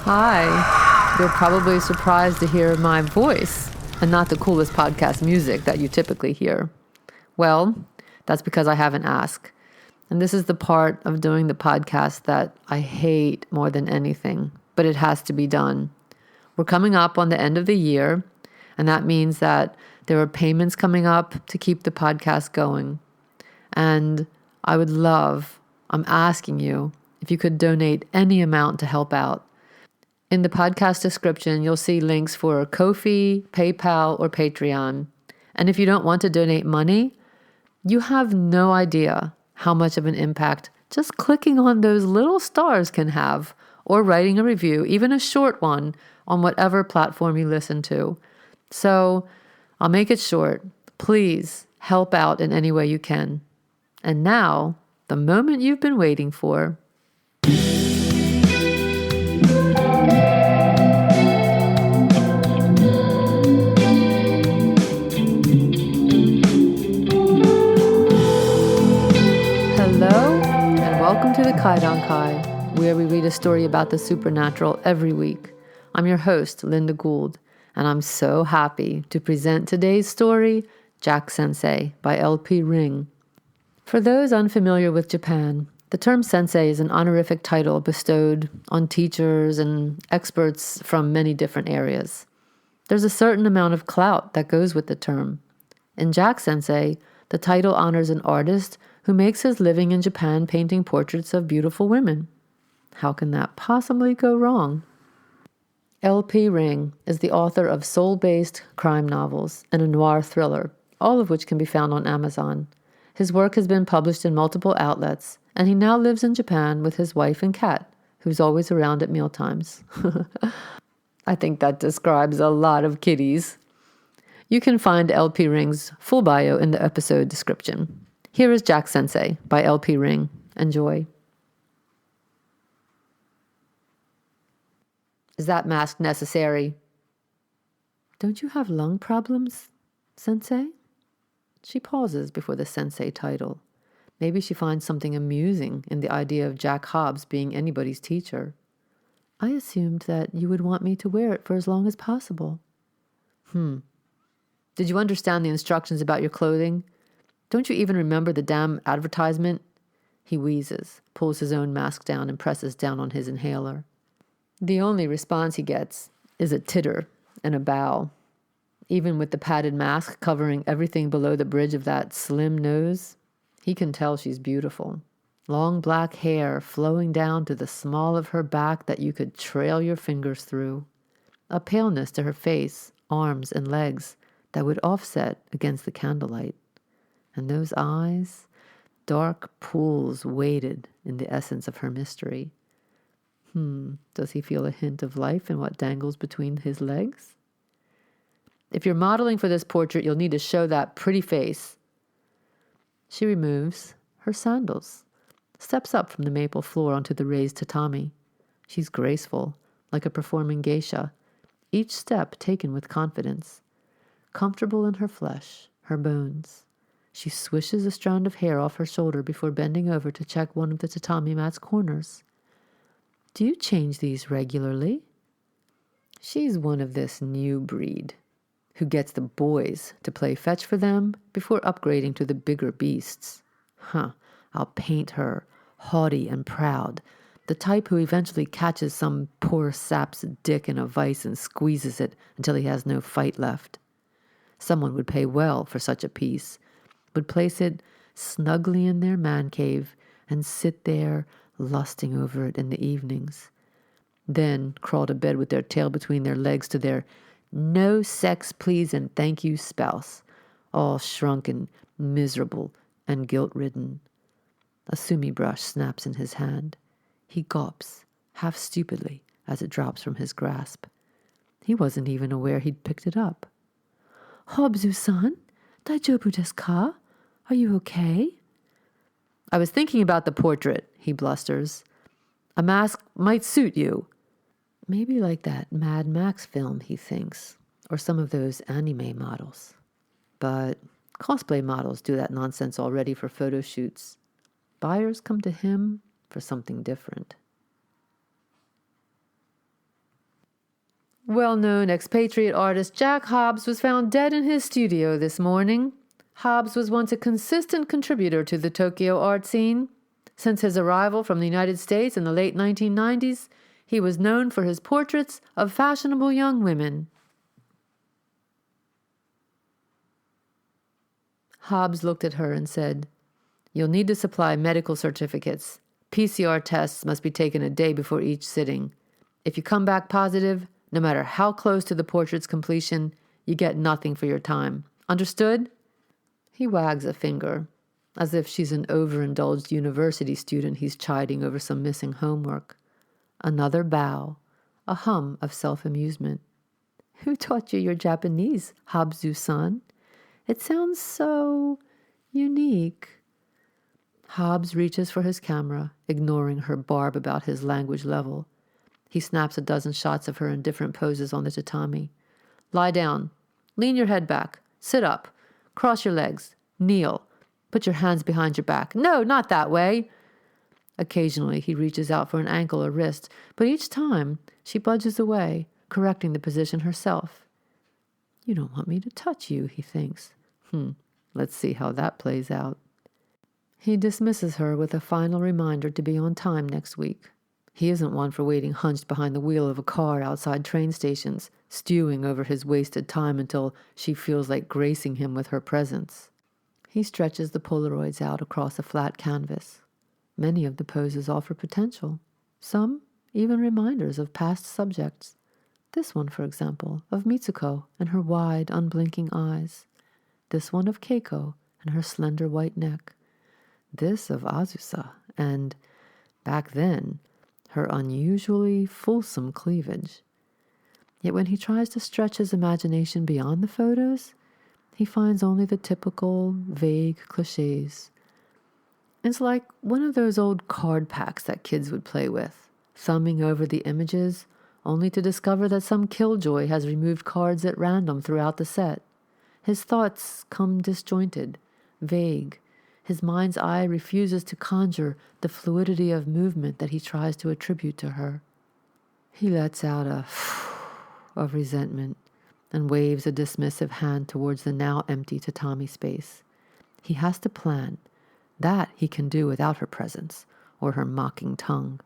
Hi. You're probably surprised to hear my voice and not the coolest podcast music that you typically hear. Well, that's because I haven't asked. And this is the part of doing the podcast that I hate more than anything, but it has to be done. We're coming up on the end of the year, and that means that there are payments coming up to keep the podcast going. And I'm asking you, if you could donate any amount to help out. In the podcast description, you'll see links for Ko-fi, PayPal, or Patreon. And if you don't want to donate money, you have no idea how much of an impact just clicking on those little stars can have, or writing a review, even a short one, on whatever platform you listen to. So I'll make it short. Please help out in any way you can. And now, the moment you've been waiting for. Hello, and welcome to the Kaidankai, where we read a story about the supernatural every week. I'm your host, Linda Gould, and I'm so happy to present today's story, Jack Sensei, by L.P. Ring. For those unfamiliar with Japan, the term sensei is an honorific title bestowed on teachers and experts from many different areas. There's a certain amount of clout that goes with the term. In Jack Sensei, the title honors an artist who makes his living in Japan painting portraits of beautiful women. How can that possibly go wrong? L.P. Ring is the author of soul-based crime novels and a noir thriller, all of which can be found on Amazon. His work has been published in multiple outlets, and he now lives in Japan with his wife and cat, who's always around at mealtimes. I think that describes a lot of kitties. You can find L.P. Ring's full bio in the episode description. Here is Jack Sensei by L.P. Ring. Enjoy. Is that mask necessary? Don't you have lung problems, Sensei? She pauses before the Sensei title. Maybe she finds something amusing in the idea of Jack Hobbs being anybody's teacher. I assumed that you would want me to wear it for as long as possible. Did you understand the instructions about your clothing? Don't you even remember the damn advertisement? He wheezes, pulls his own mask down, and presses down on his inhaler. The only response he gets is a titter and a bow. Even with the padded mask covering everything below the bridge of that slim nose, he can tell she's beautiful. Long black hair flowing down to the small of her back that you could trail your fingers through. A paleness to her face, arms, and legs that would offset against the candlelight. And those eyes, dark pools weighted in the essence of her mystery. Does he feel a hint of life in what dangles between his legs? If you're modeling for this portrait, you'll need to show that pretty face. She removes her sandals, steps up from the maple floor onto the raised tatami. She's graceful, like a performing geisha, each step taken with confidence. Comfortable in her flesh, her bones. She swishes a strand of hair off her shoulder before bending over to check one of the tatami mat's corners. Do you change these regularly? She's one of this new breed who gets the boys to play fetch for them before upgrading to the bigger beasts. I'll paint her, haughty and proud, the type who eventually catches some poor sap's dick in a vice and squeezes it until he has no fight left. Someone would pay well for such a piece, would place it snugly in their man cave and sit there lusting over it in the evenings. Then crawl to bed with their tail between their legs to their no sex please and thank you spouse, all shrunken, miserable, and guilt-ridden. A sumi brush snaps in his hand. He gulps, half stupidly, as it drops from his grasp. He wasn't even aware he'd picked it up. Hobzu-san, daijoubu desu ka? Are you okay? I was thinking about the portrait, he blusters. A mask might suit you. Maybe like that Mad Max film, he thinks, or some of those anime models. But cosplay models do that nonsense already for photo shoots. Buyers come to him for something different. Well-known expatriate artist Jack Hobbs was found dead in his studio this morning. Hobbs was once a consistent contributor to the Tokyo art scene. Since his arrival from the United States in the late 1990s, he was known for his portraits of fashionable young women. Hobbs looked at her and said, "You'll need to supply medical certificates. PCR tests must be taken a day before each sitting. If you come back positive, no matter how close to the portrait's completion, you get nothing for your time. Understood?" He wags a finger, as if she's an overindulged university student he's chiding over some missing homework. Another bow, a hum of self-amusement. "Who taught you your Japanese, Hobbsu-san? It sounds so unique." Hobbs reaches for his camera, ignoring her barb about his language level. He snaps a dozen shots of her in different poses on the tatami. "Lie down. Lean your head back. Sit up. Cross your legs. Kneel. Put your hands behind your back. No, not that way." Occasionally, he reaches out for an ankle or wrist, but each time she budges away, correcting the position herself. "You don't want me to touch you," he thinks. Let's see how that plays out. He dismisses her with a final reminder to be on time next week. He isn't one for waiting hunched behind the wheel of a car outside train stations, stewing over his wasted time until she feels like gracing him with her presence. He stretches the Polaroids out across a flat canvas. Many of the poses offer potential, some even reminders of past subjects. This one, for example, of Mitsuko and her wide, unblinking eyes. This one of Keiko and her slender white neck. This of Azusa and, back then, her unusually fulsome cleavage. Yet when he tries to stretch his imagination beyond the photos, he finds only the typical, vague cliches. It's like one of those old card packs that kids would play with, thumbing over the images, only to discover that some killjoy has removed cards at random throughout the set. His thoughts come disjointed, vague. His mind's eye refuses to conjure the fluidity of movement that he tries to attribute to her. He lets out a of resentment and waves a dismissive hand towards the now empty tatami space. He has to plan. That he can do without her presence or her mocking tongue.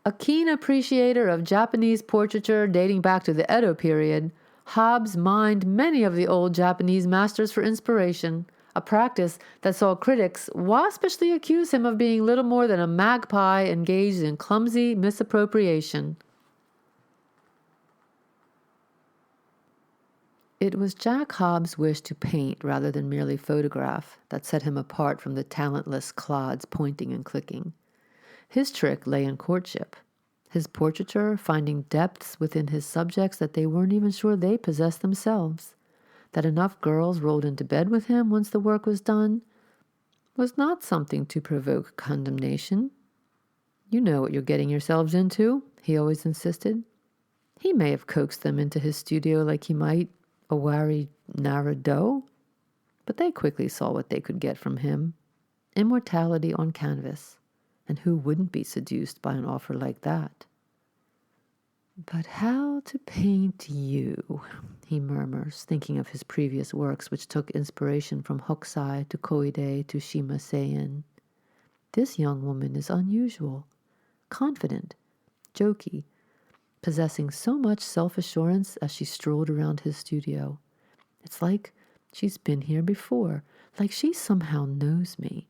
A keen appreciator of Japanese portraiture dating back to the Edo period, Hobbs mined many of the old Japanese masters for inspiration, a practice that saw critics waspishly accuse him of being little more than a magpie engaged in clumsy misappropriation. It was Jack Hobbs' wish to paint rather than merely photograph that set him apart from the talentless clods pointing and clicking. His trick lay in courtship, his portraiture finding depths within his subjects that they weren't even sure they possessed themselves. That enough girls rolled into bed with him once the work was done was not something to provoke condemnation. "You know what you're getting yourselves into," he always insisted. He may have coaxed them into his studio like he might a wary Narado, but they quickly saw what they could get from him. Immortality on canvas. And who wouldn't be seduced by an offer like that? "But how to paint you," he murmurs, thinking of his previous works which took inspiration from Hokusai to Koide to Shimasein. This young woman is unusual, confident, jokey, possessing so much self-assurance as she strolled around his studio. It's like she's been here before, like she somehow knows me.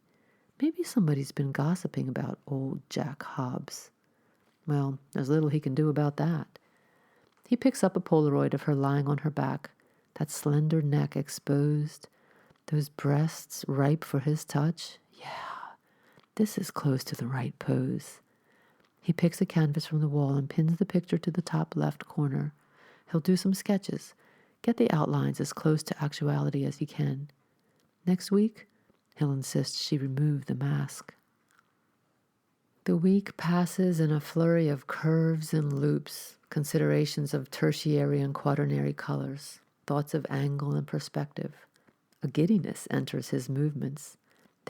Maybe somebody's been gossiping about old Jack Hobbs. Well, there's little he can do about that. He picks up a Polaroid of her lying on her back, that slender neck exposed, those breasts ripe for his touch. Yeah, this is close to the right pose. He picks a canvas from the wall and pins the picture to the top left corner. He'll do some sketches, get the outlines as close to actuality as he can. Next week, he'll insist she remove the mask. The week passes in a flurry of curves and loops, considerations of tertiary and quaternary colors, thoughts of angle and perspective. A giddiness enters his movements.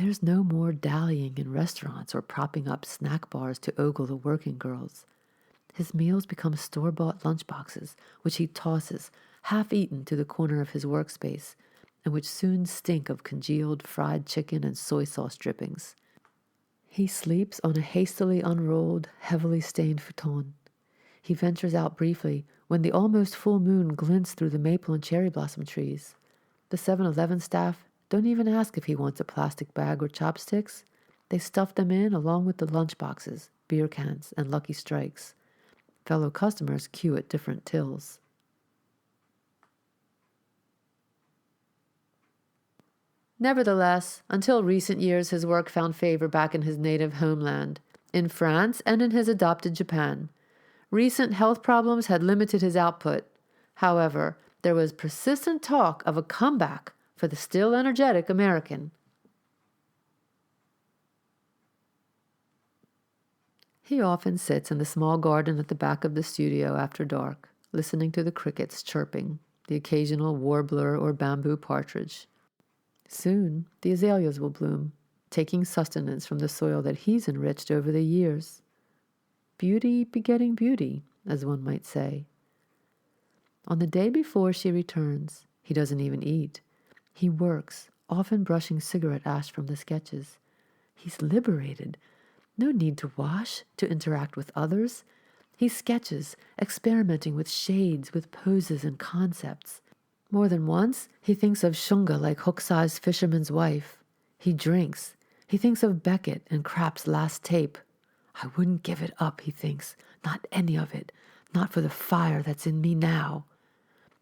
There's no more dallying in restaurants or propping up snack bars to ogle the working girls. His meals become store-bought lunchboxes, which he tosses, half-eaten, to the corner of his workspace, and which soon stink of congealed fried chicken and soy sauce drippings. He sleeps on a hastily unrolled, heavily stained futon. He ventures out briefly when the almost full moon glints through the maple and cherry blossom trees. The 7-Eleven staff don't even ask if he wants a plastic bag or chopsticks. They stuff them in along with the lunchboxes, beer cans, and Lucky Strikes. Fellow customers queue at different tills. Nevertheless, until recent years, his work found favor back in his native homeland, in France and in his adopted Japan. Recent health problems had limited his output. However, there was persistent talk of a comeback for the still energetic American. He often sits in the small garden at the back of the studio after dark, listening to the crickets chirping, the occasional warbler or bamboo partridge. Soon, the azaleas will bloom, taking sustenance from the soil that he's enriched over the years. Beauty begetting beauty, as one might say. On the day before she returns, he doesn't even eat. He works, often brushing cigarette ash from the sketches. He's liberated. No need to wash, to interact with others. He sketches, experimenting with shades, with poses and concepts. More than once, he thinks of Shunga like hook-sized fisherman's wife. He drinks. He thinks of Beckett and Krapp's last tape. I wouldn't give it up, he thinks. Not any of it. Not for the fire that's in me now.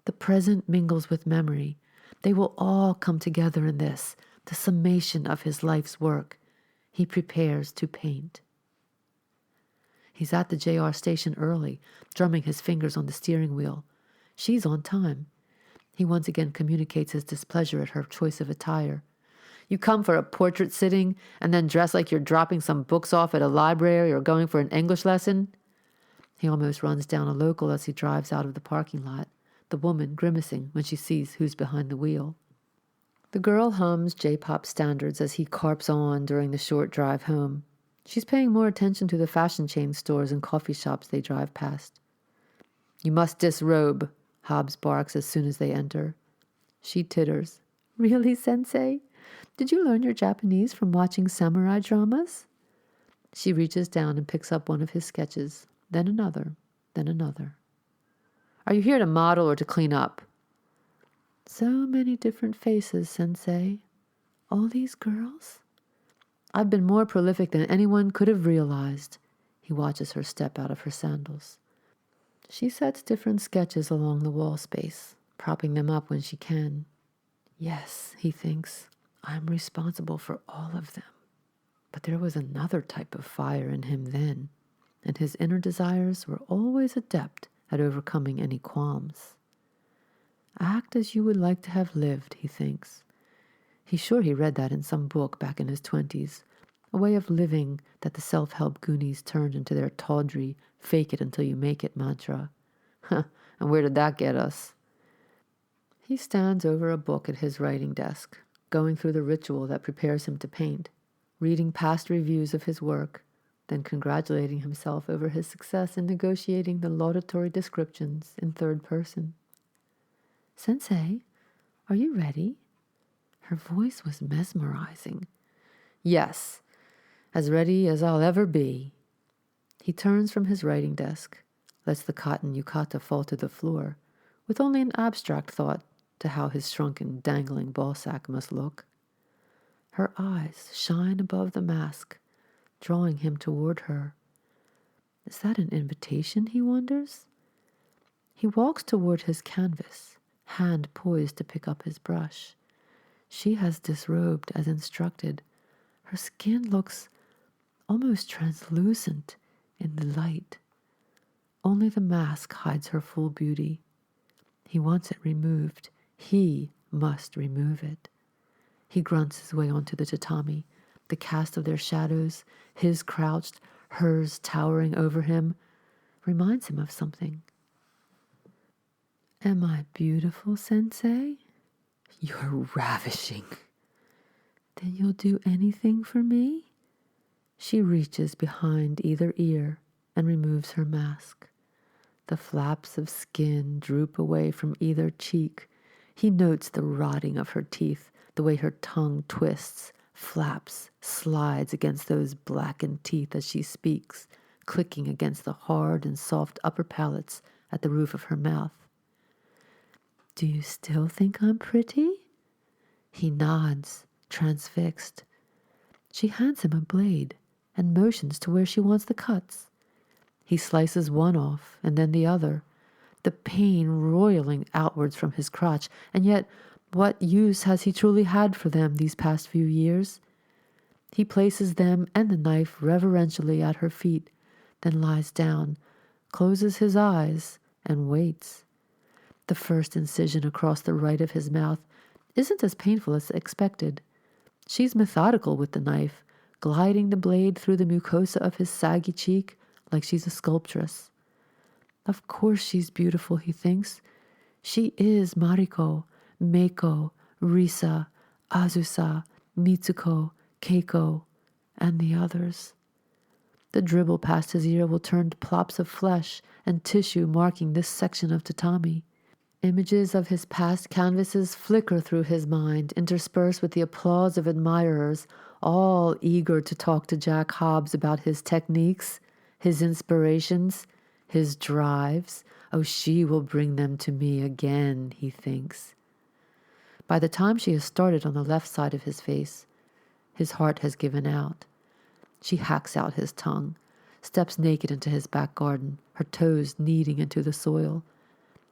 The present mingles with memory. They will all come together in this, the summation of his life's work. He prepares to paint. He's at the JR station early, drumming his fingers on the steering wheel. She's on time. He once again communicates his displeasure at her choice of attire. You come for a portrait sitting and then dress like you're dropping some books off at a library or going for an English lesson? He almost runs down a local as he drives out of the parking lot, the woman grimacing when she sees who's behind the wheel. The girl hums J-pop standards as he carps on during the short drive home. She's paying more attention to the fashion chain stores and coffee shops they drive past. You must disrobe, Hobbs barks as soon as they enter. She titters. Really, Sensei? Did you learn your Japanese from watching samurai dramas? She reaches down and picks up one of his sketches, then another, then another. Are you here to model or to clean up? So many different faces, Sensei. All these girls? I've been more prolific than anyone could have realized. He watches her step out of her sandals. She sets different sketches along the wall space, propping them up when she can. Yes, he thinks, I'm responsible for all of them. But there was another type of fire in him then, and his inner desires were always adept at overcoming any qualms. Act as you would like to have lived, he thinks. He's sure he read that in some book back in his 20s, a way of living that the self-help Goonies turned into their tawdry, fake-it-until-you-make-it mantra. And where did that get us? He stands over a book at his writing desk, going through the ritual that prepares him to paint, reading past reviews of his work, then congratulating himself over his success in negotiating the laudatory descriptions in third person. Sensei, are you ready? Her voice was mesmerizing. Yes, as ready as I'll ever be. He turns from his writing desk, lets the cotton yukata fall to the floor, with only an abstract thought to how his shrunken, dangling ballsack must look. Her eyes shine above the mask, drawing him toward her. Is that an invitation, he wonders? He walks toward his canvas, hand poised to pick up his brush. She has disrobed as instructed. Her skin looks almost translucent in the light. Only the mask hides her full beauty. He wants it removed. He must remove it. He grunts his way onto the tatami, the cast of their shadows, his crouched, hers towering over him, reminds him of something. Am I beautiful, Sensei? You're ravishing. Then you'll do anything for me? She reaches behind either ear and removes her mask. The flaps of skin droop away from either cheek. He notes the rotting of her teeth, the way her tongue twists, flaps, slides against those blackened teeth as she speaks, clicking against the hard and soft upper palates at the roof of her mouth. Do you still think I'm pretty? He nods, transfixed. She hands him a blade and motions to where she wants the cuts. He slices one off and then the other, the pain roiling outwards from his crotch, and yet what use has he truly had for them these past few years? He places them and the knife reverentially at her feet, then lies down, closes his eyes, and waits. The first incision across the right of his mouth isn't as painful as expected. She's methodical with the knife, gliding the blade through the mucosa of his saggy cheek like she's a sculptress. Of course she's beautiful, he thinks. She is Mariko, Meiko, Risa, Azusa, Mitsuko, Keiko, and the others. The dribble past his ear will turn to plops of flesh and tissue marking this section of tatami. Images of his past canvases flicker through his mind, interspersed with the applause of admirers, all eager to talk to Jack Hobbs about his techniques, his inspirations, his drives. Oh, she will bring them to me again, he thinks. By the time she has started on the left side of his face, his heart has given out. She hacks out his tongue, steps naked into his back garden, her toes kneading into the soil.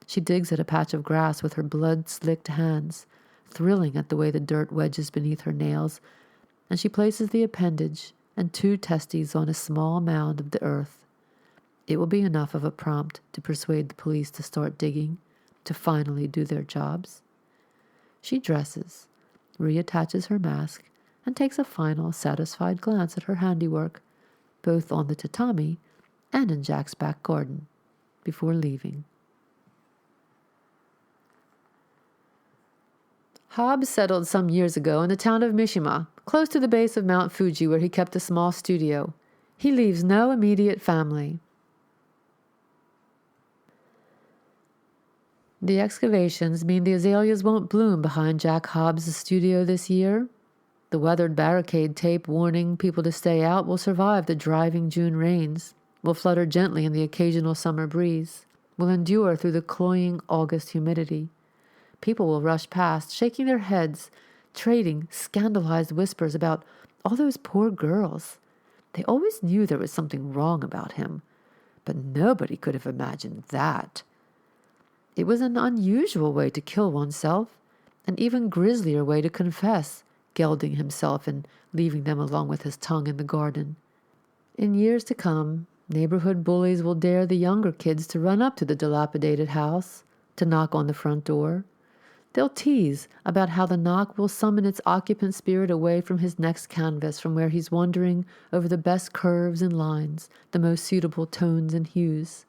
She digs at a patch of grass with her blood-slicked hands, thrilling at the way the dirt wedges beneath her nails, and she places the appendage and 2 testes on a small mound of the earth. It will be enough of a prompt to persuade the police to start digging, to finally do their jobs. She dresses, reattaches her mask, and takes a final, satisfied glance at her handiwork, both on the tatami and in Jack's back garden, before leaving. Hobbs settled some years ago in the town of Mishima, close to the base of Mount Fuji, where he kept a small studio. He leaves no immediate family. The excavations mean the azaleas won't bloom behind Jack Hobbs' studio this year. The weathered barricade tape warning people to stay out will survive the driving June rains, will flutter gently in the occasional summer breeze, will endure through the cloying August humidity. People will rush past, shaking their heads, trading scandalized whispers about all those poor girls. They always knew there was something wrong about him, but nobody could have imagined that. It was an unusual way to kill oneself, an even grislier way to confess, gelding himself and leaving them along with his tongue in the garden. In years to come, neighborhood bullies will dare the younger kids to run up to the dilapidated house, to knock on the front door. They'll tease about how the knock will summon its occupant spirit away from his next canvas, from where he's wandering over the best curves and lines, the most suitable tones and hues.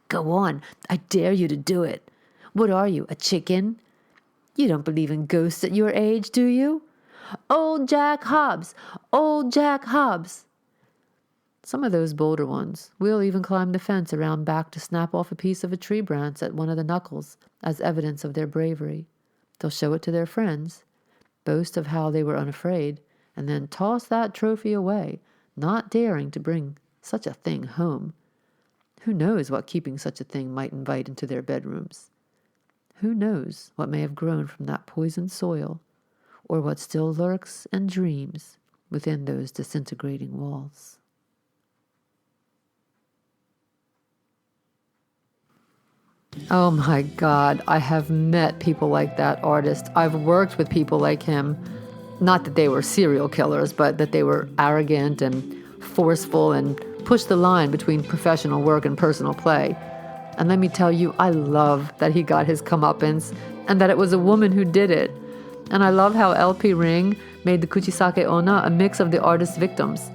Go on, I dare you to do it. What are you, a chicken? You don't believe in ghosts at your age, do you? Old Jack Hobbs! Old Jack Hobbs! Some of those bolder ones will even climb the fence around back to snap off a piece of a tree branch at one of the knuckles as evidence of their bravery. They'll show it to their friends, boast of how they were unafraid, and then toss that trophy away, not daring to bring such a thing home. Who knows what keeping such a thing might invite into their bedrooms? Who knows what may have grown from that poisoned soil, or what still lurks and dreams within those disintegrating walls? Oh my God, I have met people like that artist. I've worked with people like him. Not that they were serial killers, but that they were arrogant and forceful and pushed the line between professional work and personal play. And let me tell you, I love that he got his comeuppance and that it was a woman who did it. And I love how LP Ring made the Kuchisake Onna a mix of the artist's victims.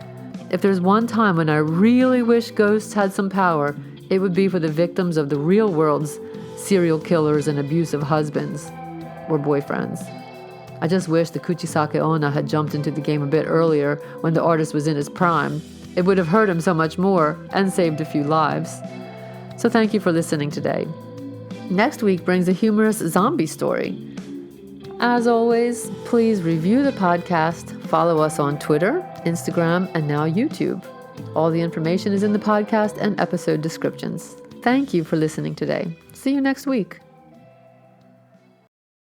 If there's one time when I really wish ghosts had some power, it would be for the victims of the real world's serial killers and abusive husbands or boyfriends. I just wish the Kuchisake Onna had jumped into the game a bit earlier when the artist was in his prime. It would have hurt him so much more and saved a few lives. So thank you for listening today. Next week brings a humorous zombie story. As always, please review the podcast, follow us on Twitter, Instagram, and now YouTube. All the information is in the podcast and episode descriptions. Thank you for listening today. See you next week.